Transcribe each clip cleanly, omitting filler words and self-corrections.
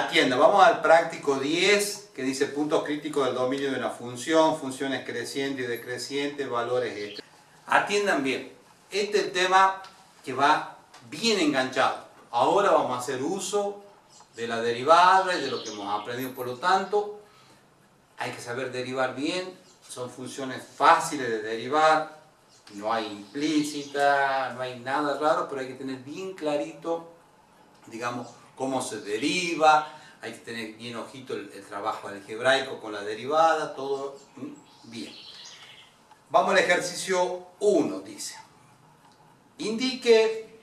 Atienda, vamos al práctico 10 que dice puntos críticos del dominio de una función, funciones crecientes y decrecientes, valores extra. Atiendan bien, este es el tema que va bien enganchado. Ahora vamos a hacer uso de la derivada y de lo que hemos aprendido, por lo tanto, hay que saber derivar bien, son funciones fáciles de derivar, no hay implícita, no hay nada raro, pero hay que tener bien clarito, digamos, cómo se deriva, hay que tener bien ojito el trabajo algebraico con la derivada, todo bien. Vamos al ejercicio 1, dice. Indique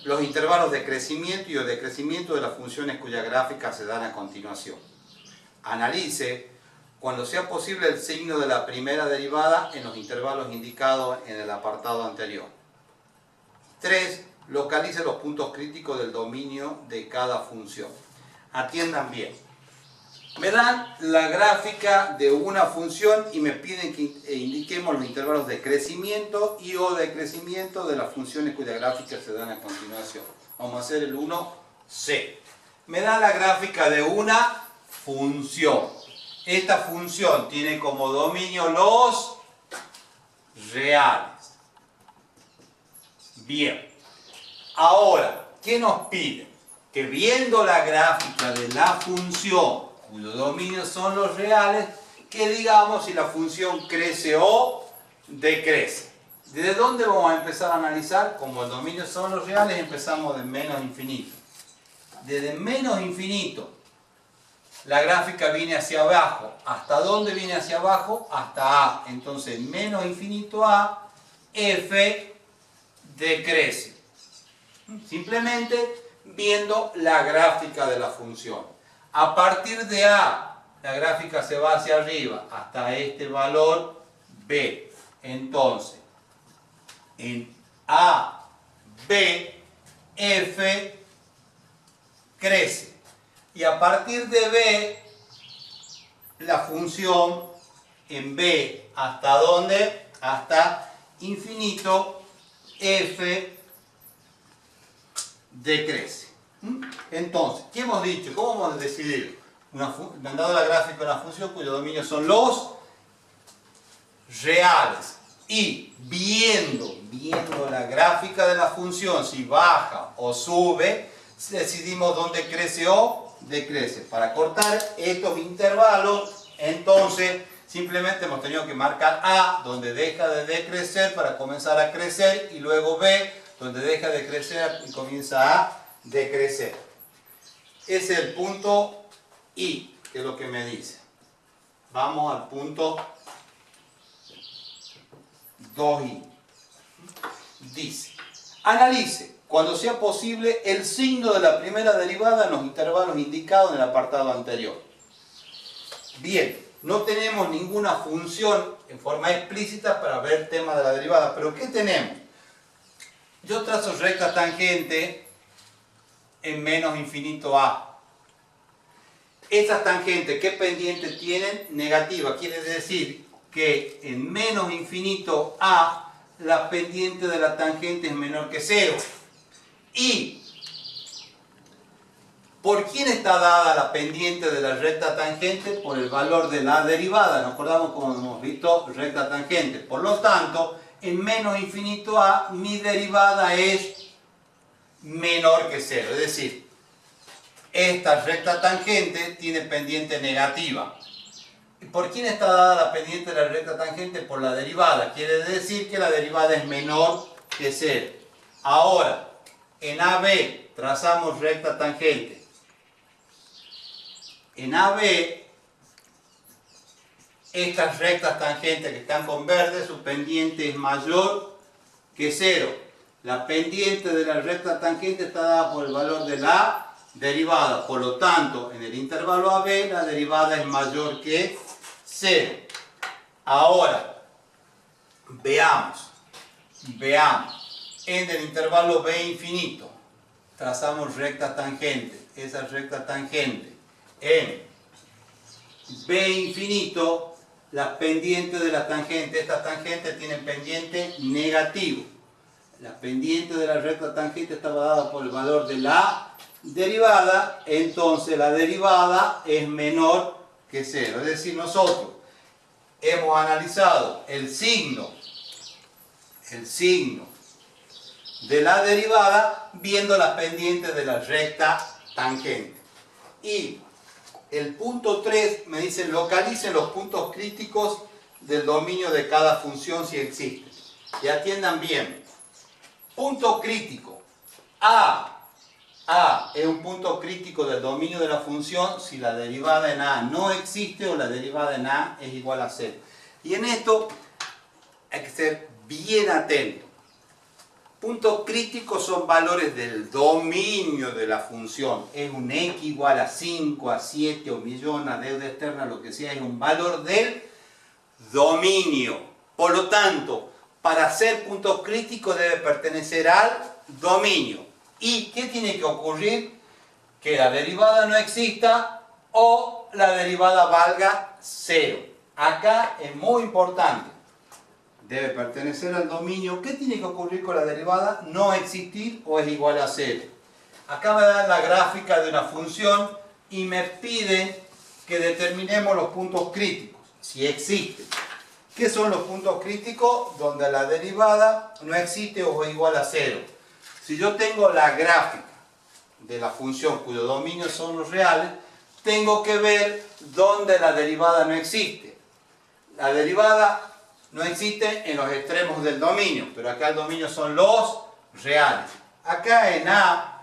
los intervalos de crecimiento y o decrecimiento de las funciones cuyas gráficas se dan a continuación. Analice, cuando sea posible, el signo de la primera derivada en los intervalos indicados en el apartado anterior. 3. Localice los puntos críticos del dominio de cada función. Atiendan bien. Me dan la gráfica de una función y me piden que indiquemos los intervalos de crecimiento y o decrecimiento de las funciones cuyas gráficas se dan a continuación. Vamos a hacer el 1C. Me da la gráfica de una función. Esta función tiene como dominio los reales. Bien. Ahora, ¿qué nos pide? Que viendo la gráfica de la función, cuyo dominio son los reales, que digamos si la función crece o decrece. ¿Desde dónde vamos a empezar a analizar? Como el dominio son los reales, empezamos de menos infinito. Desde menos infinito, la gráfica viene hacia abajo. ¿Hasta dónde viene hacia abajo? Hasta A. Entonces, menos infinito a, f decrece. Simplemente viendo la gráfica de la función. A partir de A, la gráfica se va hacia arriba hasta este valor B. Entonces, en A, B, F crece. Y a partir de B, la función en B, ¿hasta dónde? Hasta infinito, F decrece. Entonces, ¿qué hemos dicho? ¿Cómo hemos decidido? Me han dado la gráfica de una función cuyo dominio son los reales. Y viendo la gráfica de la función, si baja o sube, decidimos dónde crece o decrece. Para cortar estos intervalos, entonces, simplemente hemos tenido que marcar A, donde deja de decrecer para comenzar a crecer, y luego B, donde deja de crecer y comienza a decrecer. Ese es el punto I, que es lo que me dice. Vamos al punto 2I. Dice, analice, cuando sea posible, el signo de la primera derivada en los intervalos indicados en el apartado anterior. Bien, no tenemos ninguna función en forma explícita para ver el tema de la derivada, pero ¿qué tenemos? Yo trazo recta tangente en menos infinito a. Estas tangentes, ¿qué pendiente tienen? Negativa. Quiere decir que en menos infinito a, la pendiente de la tangente es menor que 0. ¿Y por quién está dada la pendiente de la recta tangente? Por el valor de la derivada. ¿Nos acordamos como hemos visto? Recta tangente. Por lo tanto, en menos infinito a, mi derivada es menor que 0. Es decir, esta recta tangente tiene pendiente negativa. ¿Y por quién está dada la pendiente de la recta tangente? Por la derivada. Quiere decir que la derivada es menor que 0. Ahora, en AB trazamos recta tangente. En AB, estas rectas tangentes que están con verde, su pendiente es mayor que 0. La pendiente de la recta tangente está dada por el valor de la derivada. Por lo tanto, en el intervalo AB, la derivada es mayor que 0. Ahora, veamos. En el intervalo B infinito, trazamos recta tangente. Esa recta tangente. En B infinito, las pendientes de la tangente, estas tangentes tienen pendiente negativo. La pendiente de la recta tangente estaba dada por el valor de la derivada, entonces la derivada es menor que 0. Es decir, nosotros hemos analizado el signo de la derivada viendo las pendientes de la recta tangente. Y el punto 3 me dice localice los puntos críticos del dominio de cada función si existe. Y atiendan bien. Punto crítico. A es un punto crítico del dominio de la función si la derivada en A no existe o la derivada en A es igual a 0. Y en esto hay que ser bien atento. Puntos críticos son valores del dominio de la función. Es un X igual a 5, a 7, o millón, a deuda externa, lo que sea. Es un valor del dominio. Por lo tanto, para ser punto crítico debe pertenecer al dominio. ¿Y qué tiene que ocurrir? Que la derivada no exista o la derivada valga 0. Acá es muy importante. Debe pertenecer al dominio. ¿Qué tiene que ocurrir con la derivada? No existir o es igual a 0. Acá me dan la gráfica de una función y me piden que determinemos los puntos críticos, si existen. ¿Qué son los puntos críticos? Donde la derivada no existe o es igual a 0. Si yo tengo la gráfica de la función cuyo dominio son los reales, tengo que ver dónde la derivada no existe. La derivada no existe en los extremos del dominio, pero acá el dominio son los reales. Acá en A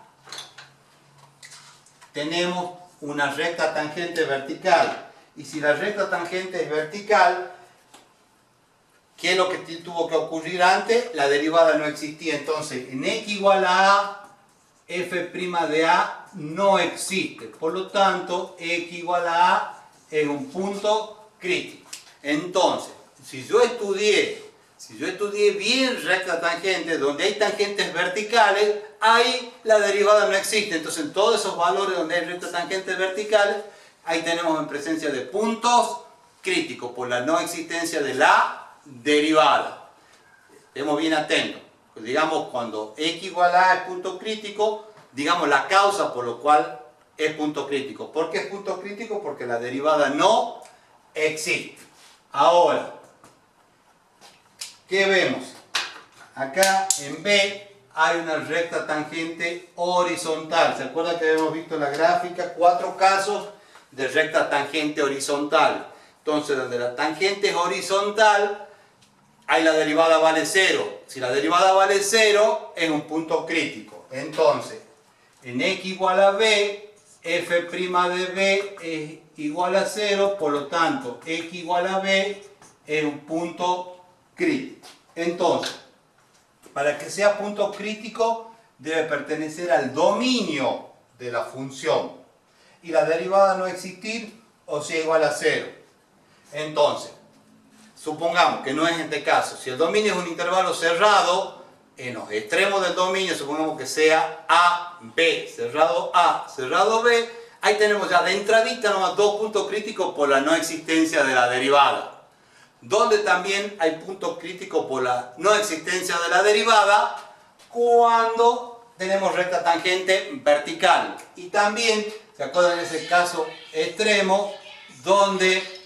tenemos una recta tangente vertical. Y si la recta tangente es vertical, ¿qué es lo que tuvo que ocurrir antes? La derivada no existía. Entonces, en X igual a f' de A no existe. Por lo tanto, X igual a A es un punto crítico. Entonces, si yo estudié bien recta tangente, donde hay tangentes verticales, ahí la derivada no existe. Entonces, en todos esos valores donde hay rectas tangentes verticales, ahí tenemos en presencia de puntos críticos por la no existencia de la derivada. Estemos bien atentos. Digamos, cuando X igual a A es punto crítico, digamos la causa por lo cual es punto crítico. ¿Por qué es punto crítico? Porque la derivada no existe. Ahora, ¿qué vemos? Acá en B hay una recta tangente horizontal. ¿Se acuerdan que habíamos visto en la gráfica 4 casos de recta tangente horizontal? Entonces, donde la tangente es horizontal, ahí la derivada vale 0. Si la derivada vale 0, es un punto crítico. Entonces, en X igual a B, f' de B es igual a 0, por lo tanto, X igual a B es un punto crítico. Entonces, para que sea punto crítico, debe pertenecer al dominio de la función. Y la derivada no existir o sea igual a 0. Entonces, supongamos que no es este caso. Si el dominio es un intervalo cerrado, en los extremos del dominio, supongamos que sea A, B, cerrado A, cerrado B, ahí tenemos ya de entradita nomás 2 puntos críticos por la no existencia de la derivada. Donde también hay puntos críticos por la no existencia de la derivada cuando tenemos recta tangente vertical. Y también, ¿se acuerdan de ese caso extremo donde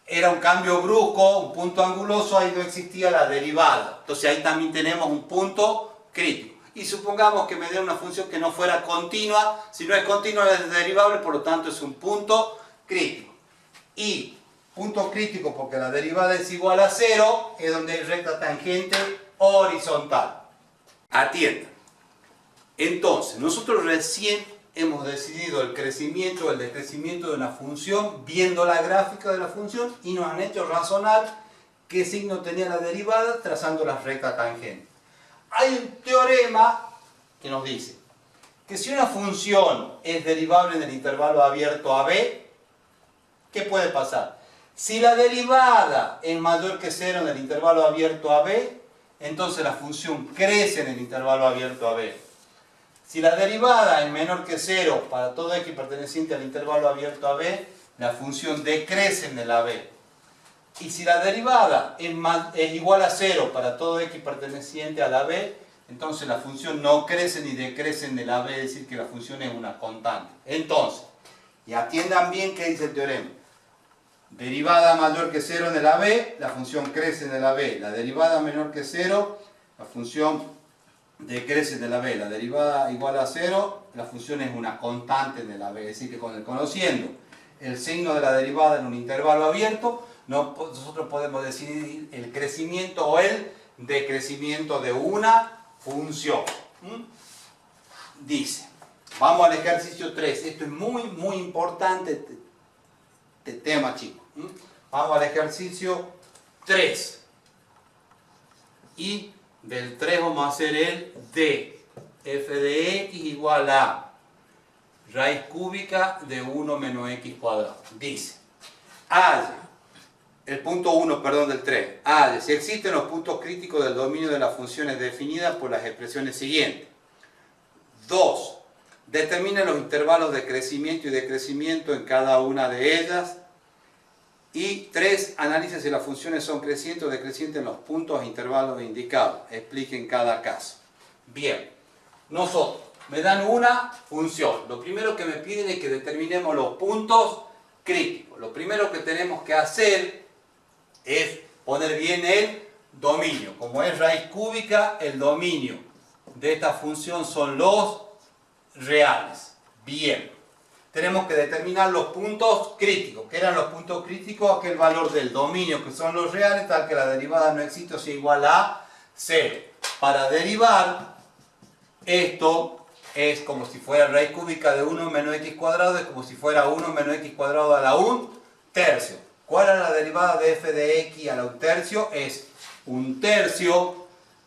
era un cambio brusco, un punto anguloso, ahí no existía la derivada? Entonces ahí también tenemos un punto crítico. Y supongamos que me dé una función que no fuera continua. Si no es continua es derivable, por lo tanto es un punto crítico. Y punto crítico porque la derivada es igual a 0, es donde hay recta tangente horizontal. Atiendan. Entonces, nosotros recién hemos decidido el crecimiento o el decrecimiento de una función viendo la gráfica de la función y nos han hecho razonar qué signo tenía la derivada trazando la recta tangente. Hay un teorema que nos dice que si una función es derivable en el intervalo abierto a b, ¿qué puede pasar? Si la derivada es mayor que 0 en el intervalo abierto a b, entonces la función crece en el intervalo abierto a b. Si la derivada es menor que 0 para todo x perteneciente al intervalo abierto a b, la función decrece en el ab. Y si la derivada es igual a 0 para todo x perteneciente a la b, entonces la función no crece ni decrece en el a b, es decir, que la función es una constante. Entonces, y atiendan bien qué dice el teorema. Derivada mayor que 0 en el a b, la función crece en el a b. La derivada menor que 0, la función decrece en el a b. La derivada igual a 0, la función es una constante en el a b. Es decir, que conociendo el signo de la derivada en un intervalo abierto, nosotros podemos decidir el crecimiento o el decrecimiento de una función. Dice, vamos al ejercicio 3. Esto es muy importante, este tema, chicos. Vamos al ejercicio 3. Y del 3 vamos a hacer el d. F de x igual a raíz cúbica de 1 menos x cuadrado. Dice, el punto 1, perdón, del 3. Si existen los puntos críticos del dominio de las funciones definidas por las expresiones siguientes. 2. Determina los intervalos de crecimiento y decrecimiento en cada una de ellas. Y 3. Analiza si las funciones son crecientes o decrecientes en los puntos e intervalos indicados. Explique en cada caso. Bien, nosotros me dan una función. Lo primero que me piden es que determinemos los puntos críticos. Lo primero que tenemos que hacer es poner bien el dominio. Como es raíz cúbica, el dominio de esta función son los reales. Bien. Tenemos que determinar los puntos críticos. ¿Qué eran los puntos críticos? Aquel valor del dominio, que son los reales, tal que la derivada no existe o sea igual a 0. Para derivar, esto es como si fuera raíz cúbica de 1 menos x cuadrado, es como si fuera 1 menos x cuadrado a la 1/3. ¿Cuál es la derivada de f de x a la 1/3? Es 1/3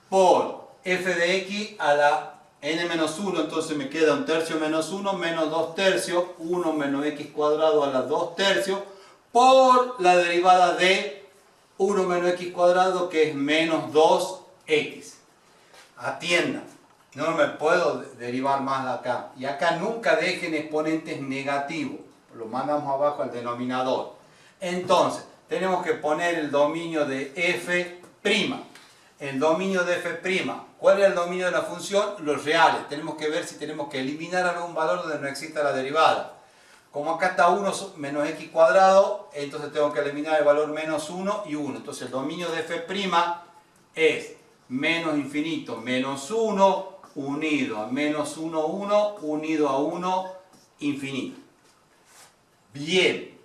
por f de x a la n-1, entonces me queda 1/3 menos 1 menos 2/3, 1 menos x cuadrado a la 2/3, por la derivada de 1 menos x cuadrado, que es menos 2x. Atiendan, no me puedo derivar más acá. Y acá nunca dejen exponentes negativos, lo mandamos abajo al denominador. Entonces, tenemos que poner el dominio de f'. El dominio de f'. ¿Cuál es el dominio de la función? Los reales. Tenemos que ver si tenemos que eliminar algún valor donde no exista la derivada. Como acá está 1 menos x cuadrado, entonces tengo que eliminar el valor menos 1 y 1. Entonces el dominio de f' es menos infinito menos 1 unido a menos 1, 1 unido a 1 infinito. Bien.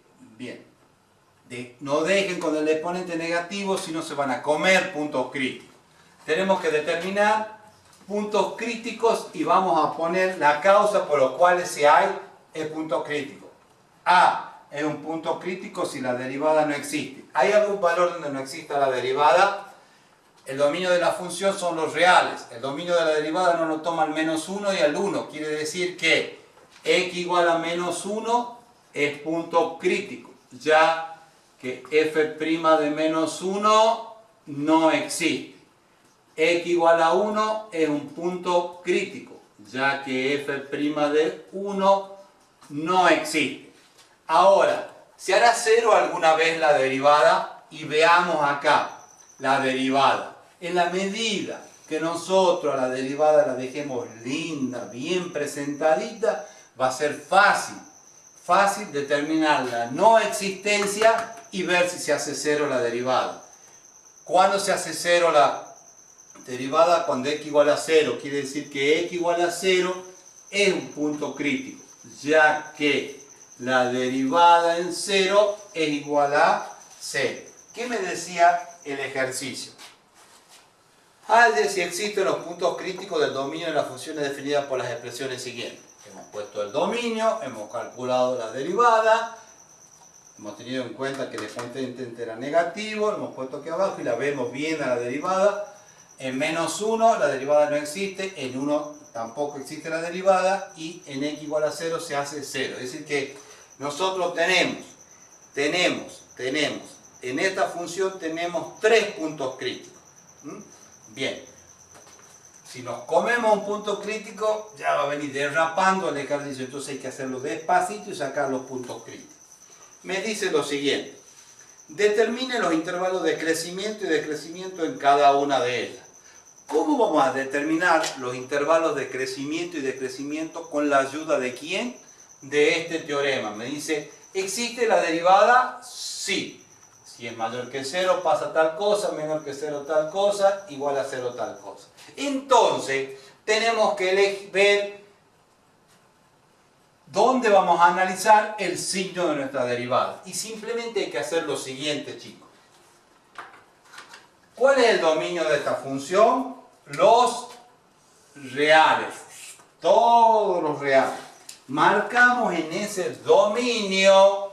No dejen con el exponente negativo, si no se van a comer puntos críticos. Tenemos que determinar puntos críticos y vamos a poner la causa por los cuales si hay el punto crítico. A es un punto crítico si la derivada no existe. ¿Hay algún valor donde no exista la derivada? El dominio de la función son los reales. El dominio de la derivada no lo toma al menos 1 y al 1. Quiere decir que x igual a menos 1 es punto crítico, ya que f' de menos 1 no existe. X igual a 1 es un punto crítico, ya que f' de 1 no existe. Ahora, ¿se hará 0 alguna vez la derivada? Y veamos acá la derivada. En la medida que nosotros a la derivada la dejemos linda, bien presentadita, va a ser fácil determinar la no existencia y ver si se hace 0 la derivada. ¿Cuándo se hace 0 la derivada? Cuando x igual a 0. Quiere decir que x igual a 0 es un punto crítico, ya que la derivada en 0 es igual a 0. ¿Qué me decía el ejercicio? Halle si existen los puntos críticos del dominio de las funciones definidas por las expresiones siguientes. Hemos puesto el dominio, hemos calculado la derivada, hemos tenido en cuenta que el exponente era negativo, lo hemos puesto aquí abajo y la vemos bien a la derivada. En menos 1 la derivada no existe, en 1 tampoco existe la derivada y en x igual a 0 se hace 0. Es decir que nosotros tenemos, en esta función tenemos 3 puntos críticos. Bien, si nos comemos un punto crítico ya va a venir derrapando el ejercicio, entonces hay que hacerlo despacito y sacar los puntos críticos. Me dice lo siguiente, Determine los intervalos de crecimiento y decrecimiento en cada una de ellas. ¿Cómo vamos a determinar los intervalos de crecimiento y decrecimiento con la ayuda de quién? De este teorema. Me dice, ¿existe la derivada? Sí. Si es mayor que 0 pasa tal cosa, menor que 0 tal cosa, igual a 0 tal cosa. Entonces, tenemos que ver dónde vamos a analizar el signo de nuestra derivada. Y simplemente hay que hacer lo siguiente, chicos. ¿Cuál es el dominio de esta función? Los reales. Todos los reales. Marcamos en ese dominio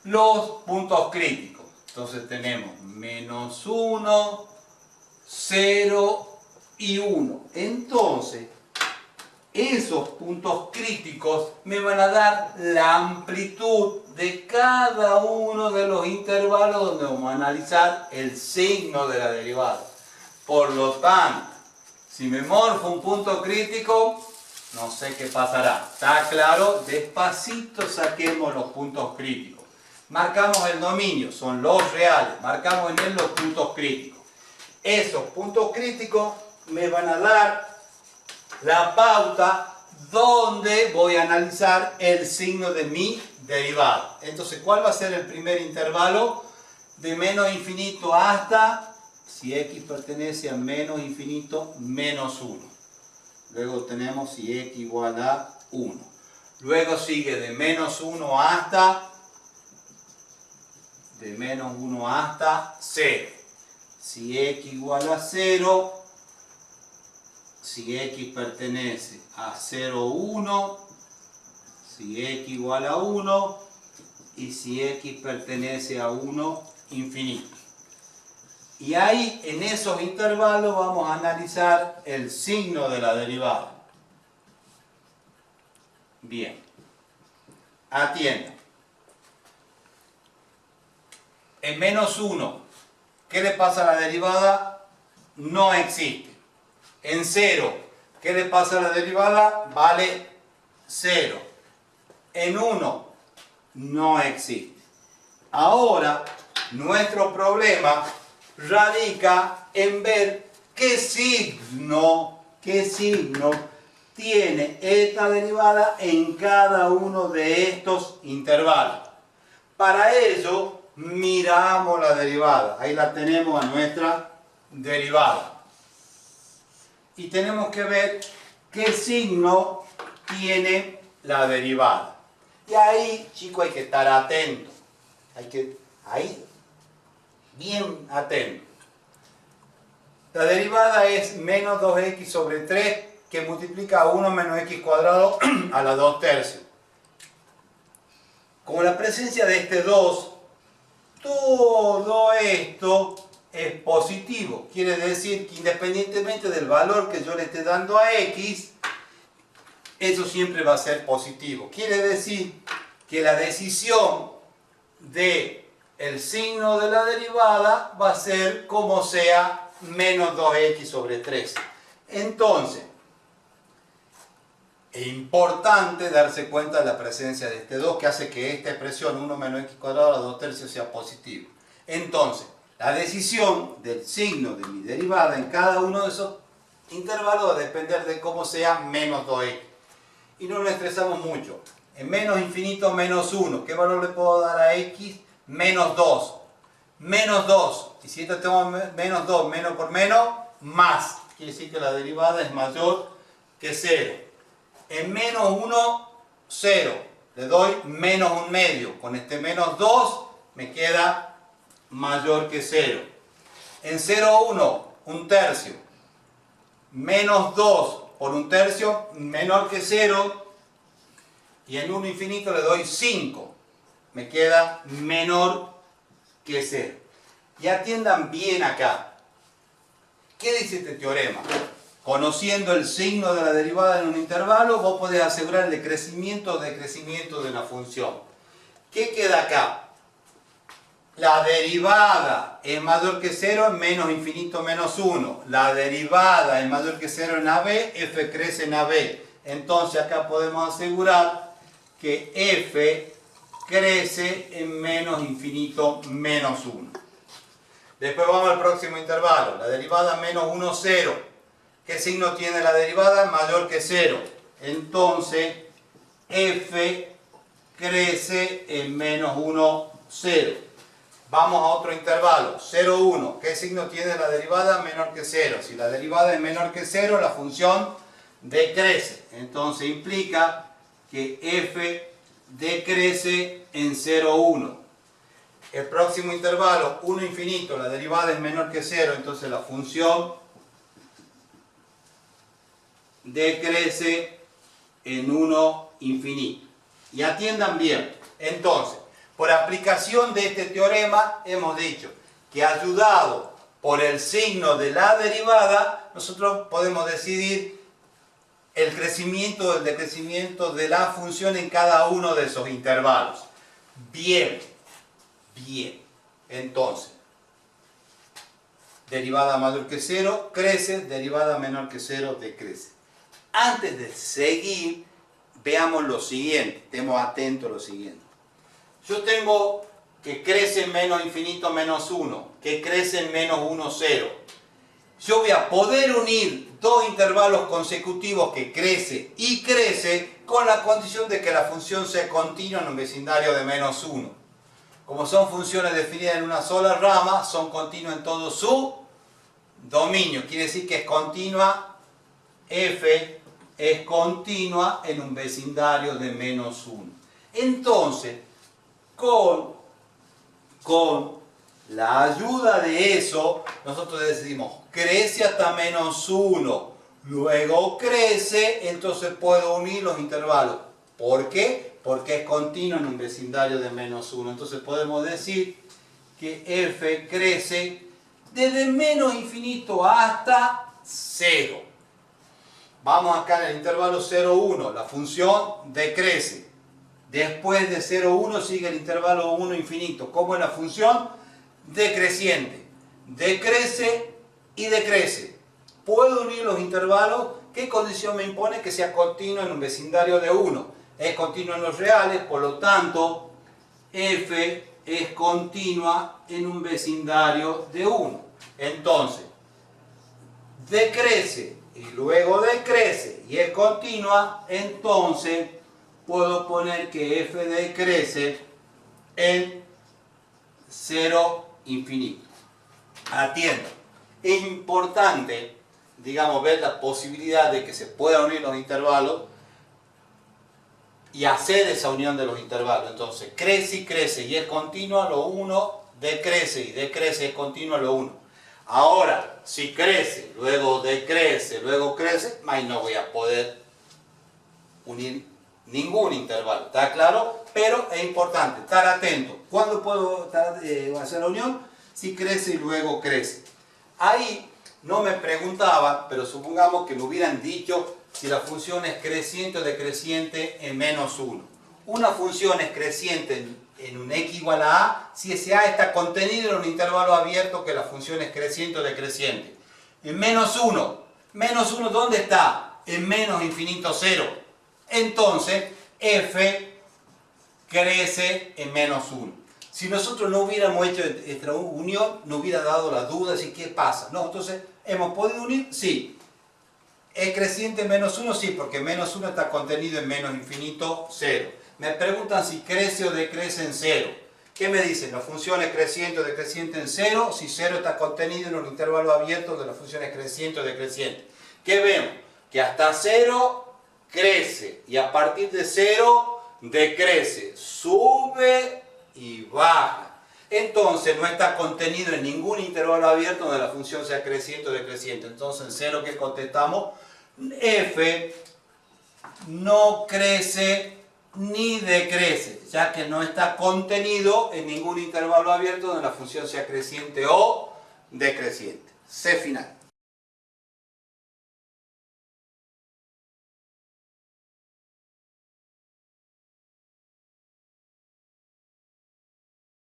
los puntos críticos. Entonces tenemos menos 1, 0 y 1. Entonces, esos puntos críticos me van a dar la amplitud de cada uno de los intervalos donde vamos a analizar el signo de la derivada. Por lo tanto, si me morfo un punto crítico, no sé qué pasará. ¿Está claro? Despacito saquemos los puntos críticos. Marcamos el dominio, son los reales. Marcamos en él los puntos críticos. Esos puntos críticos me van a dar la pauta donde voy a analizar el signo de mi derivada. Entonces, ¿cuál va a ser el primer intervalo? De menos infinito hasta, si x pertenece a menos infinito, menos 1. Luego tenemos si x igual a 1. Luego sigue de menos 1 hasta, de menos 1 hasta 0. Si x igual a 0, si x pertenece a 0, 1, si x igual a 1 y si x pertenece a 1, infinito. Y ahí, en esos intervalos, vamos a analizar el signo de la derivada. Bien. Atiendan. En menos 1, ¿qué le pasa a la derivada? No existe. En 0, ¿qué le pasa a la derivada? Vale 0. En 1, no existe. Ahora, nuestro problema radica en ver qué signo tiene esta derivada en cada uno de estos intervalos. Para ello, miramos la derivada. Ahí la tenemos a nuestra derivada. Y tenemos que ver qué signo tiene la derivada. Y ahí, chicos, hay que estar atento. Ahí, bien atento. La derivada es menos 2x sobre 3 que multiplica a 1 menos x cuadrado a la 2 tercios. Con la presencia de este 2, todo esto es positivo. Quiere decir que independientemente del valor que yo le esté dando a x, eso siempre va a ser positivo. Quiere decir que la decisión del signo de la derivada va a ser como sea menos 2x sobre 3. Entonces, es importante darse cuenta de la presencia de este 2 que hace que esta expresión 1 menos x cuadrado a la 2 tercios sea positivo. Entonces, la decisión del signo de mi derivada en cada uno de esos intervalos va a depender de cómo sea menos 2x. Y no nos estresamos mucho. En menos infinito, menos 1. ¿Qué valor le puedo dar a x? Menos 2. Menos 2. Y si esto tengo menos 2, menos por menos, más. Quiere decir que la derivada es mayor que 0. En menos 1, 0. Le doy menos 1 medio. Con este menos 2 me queda mayor que 0. En 0, 1, 1 tercio. Menos 2 por 1 tercio, menor que 0. Y en 1 infinito le doy 5. Me queda menor que 0. Y atiendan bien acá. ¿Qué dice este teorema? Conociendo el signo de la derivada en un intervalo, vos podés asegurar el decrecimiento o decrecimiento de la función. ¿Qué queda acá? La derivada es mayor que 0 en menos infinito menos 1. La derivada es mayor que 0 en AB, f crece en AB. Entonces acá podemos asegurar que f crece en menos infinito menos 1. Después vamos al próximo intervalo, la derivada menos 1, 0. ¿Qué signo tiene la derivada? Mayor que 0. Entonces, f crece en menos 1, 0. Vamos a otro intervalo, 0, 1. ¿Qué signo tiene la derivada? Menor que 0. Si la derivada es menor que 0, la función decrece. Entonces implica que f decrece en 0, 1. El próximo intervalo, 1 infinito, la derivada es menor que 0, entonces la función decrece en 1 infinito. Y atiendan bien, entonces, por aplicación de este teorema, hemos dicho que ayudado por el signo de la derivada, nosotros podemos decidir el crecimiento o el decrecimiento de la función en cada uno de esos intervalos. Bien, entonces, derivada mayor que 0 crece, derivada menor que 0 decrece. Antes de seguir, veamos lo siguiente, estemos atentos a lo siguiente. Yo tengo que crece en menos infinito menos 1, que crece en menos 1, 0. Yo voy a poder unir dos intervalos consecutivos que crece y crece con la condición de que la función sea continua en un vecindario de menos 1. Como son funciones definidas en una sola rama, son continuas en todo su dominio. Quiere decir que es continua, f es continua en un vecindario de menos 1. Entonces, con la ayuda de eso, nosotros decidimos, crece hasta menos 1, luego crece, entonces puedo unir los intervalos. ¿Por qué? Porque es continuo en un vecindario de menos 1. Entonces podemos decir que f crece desde menos infinito hasta 0. Vamos acá en el intervalo 0, 1, la función decrece. Después de 0, 1 sigue el intervalo 1 infinito. ¿Cómo es la función? Decreciente. Decrece y decrece. ¿Puedo unir los intervalos? ¿Qué condición me impone? Que sea continuo en un vecindario de 1. Es continua en los reales, por lo tanto, f es continua en un vecindario de 1. Entonces, decrece y luego decrece y es continua, entonces puedo poner que f decrece en 0 infinito. Atiendo, es importante, digamos, ver la posibilidad de que se puedan unir los intervalos y hacer esa unión de los intervalos. Entonces, crece y crece y es continua lo 1, decrece y decrece, es continua lo 1. Ahora, si crece, luego decrece, luego crece, ahí no voy a poder unir ningún intervalo, ¿está claro? Pero es importante estar atento. ¿Cuándo puedo hacer la unión? Si crece y luego crece. Ahí no me preguntaban, pero supongamos que me hubieran dicho si la función es creciente o decreciente en menos 1. Una función es creciente en un x igual a a si ese a está contenido en un intervalo abierto que la función es creciente o decreciente. En menos 1, ¿dónde está? En menos infinito 0. Entonces, f crece en menos 1. Si nosotros no hubiéramos hecho esta unión, nos hubiera dado la duda de si qué pasa. No, entonces, ¿hemos podido unir? Sí. ¿Es creciente en menos 1? Sí, porque menos 1 está contenido en menos infinito 0. Me preguntan si crece o decrece en 0. ¿Qué me dicen? ¿La función es creciente o decreciente en 0? Si 0 está contenido en un intervalo abierto de la función es creciente o decreciente. ¿Qué vemos? Que hasta 0 crece y a partir de 0 decrece, sube y baja. Entonces no está contenido en ningún intervalo abierto donde la función sea creciente o decreciente. Entonces en 0 que contestamos, f no crece ni decrece, ya que no está contenido en ningún intervalo abierto donde la función sea creciente o decreciente. C final.